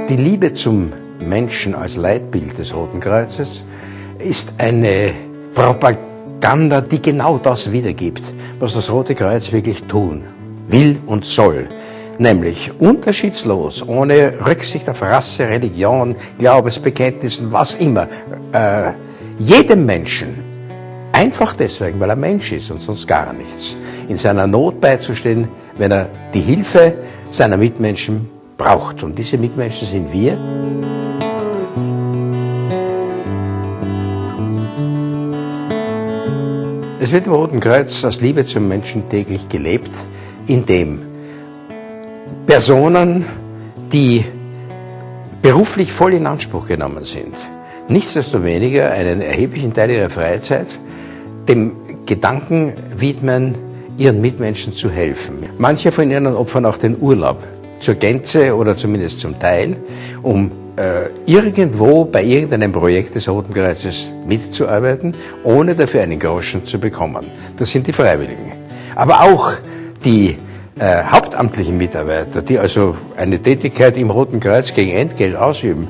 Die Liebe zum Menschen als Leitbild des Roten Kreuzes ist eine Propaganda, die genau das wiedergibt, was das Rote Kreuz wirklich tun will und soll. Nämlich unterschiedslos, ohne Rücksicht auf Rasse, Religion, Glaubensbekenntnissen, was immer, jedem Menschen, einfach deswegen, weil er Mensch ist und sonst gar nichts, in seiner Not beizustehen, wenn er die Hilfe seiner Mitmenschen braucht. Und diese Mitmenschen sind wir. Es wird im Roten Kreuz aus Liebe zum Menschen täglich gelebt, indem Personen, die beruflich voll in Anspruch genommen sind, nichtsdestoweniger einen erheblichen Teil ihrer Freizeit dem Gedanken widmen, ihren Mitmenschen zu helfen. Manche von ihnen opfern auch den Urlaub zur Gänze oder zumindest zum Teil, um irgendwo bei irgendeinem Projekt des Roten Kreuzes mitzuarbeiten, ohne dafür einen Groschen zu bekommen. Das sind die Freiwilligen. Aber auch die hauptamtlichen Mitarbeiter, die also eine Tätigkeit im Roten Kreuz gegen Entgelt ausüben,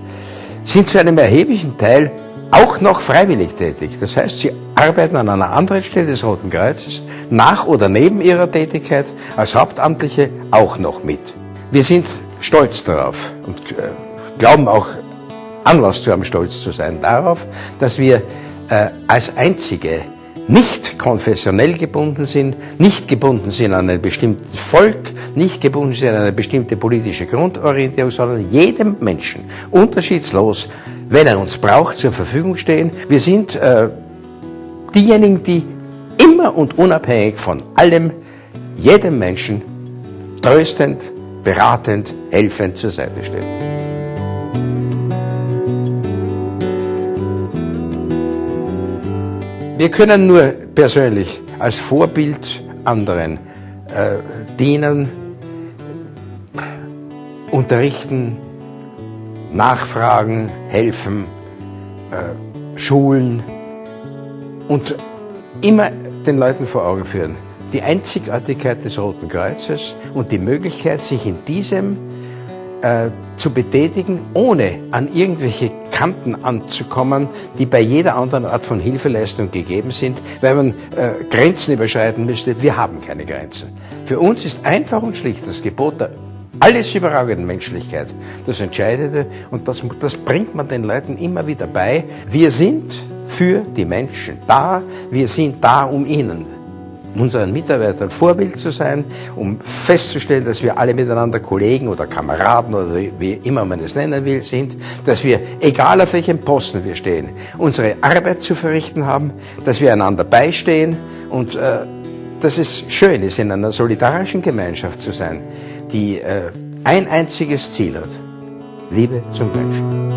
sind zu einem erheblichen Teil auch noch freiwillig tätig. Das heißt, sie arbeiten an einer anderen Stelle des Roten Kreuzes, nach oder neben ihrer Tätigkeit als Hauptamtliche auch noch mit. Wir sind stolz darauf und glauben auch Anlass zu haben, stolz zu sein darauf, dass wir als einzige nicht konfessionell gebunden sind, nicht gebunden sind an ein bestimmtes Volk, nicht gebunden sind an eine bestimmte politische Grundorientierung, sondern jedem Menschen, unterschiedslos, wenn er uns braucht, zur Verfügung stehen. Wir sind diejenigen, die immer und unabhängig von allem, jedem Menschen tröstend, beratend, helfend zur Seite stehen. Wir können nur persönlich als Vorbild anderen dienen, unterrichten, nachfragen, helfen, schulen und immer den Leuten vor Augen führen, die Einzigartigkeit des Roten Kreuzes und die Möglichkeit, sich in diesem zu betätigen, ohne an irgendwelche Kanten anzukommen, die bei jeder anderen Art von Hilfeleistung gegeben sind, weil man Grenzen überschreiten müsste. Wir haben keine Grenzen. Für uns ist einfach und schlicht das Gebot der alles überragenden Menschlichkeit das Entscheidende, und das bringt man den Leuten immer wieder bei. Wir sind für die Menschen da, wir sind da, um ihnen, unseren Mitarbeitern, Vorbild zu sein, um festzustellen, dass wir alle miteinander Kollegen oder Kameraden oder wie immer man es nennen will, sind, dass wir, egal auf welchem Posten wir stehen, unsere Arbeit zu verrichten haben, dass wir einander beistehen und dass es schön ist, in einer solidarischen Gemeinschaft zu sein, die ein einziges Ziel hat: Liebe zum Menschen.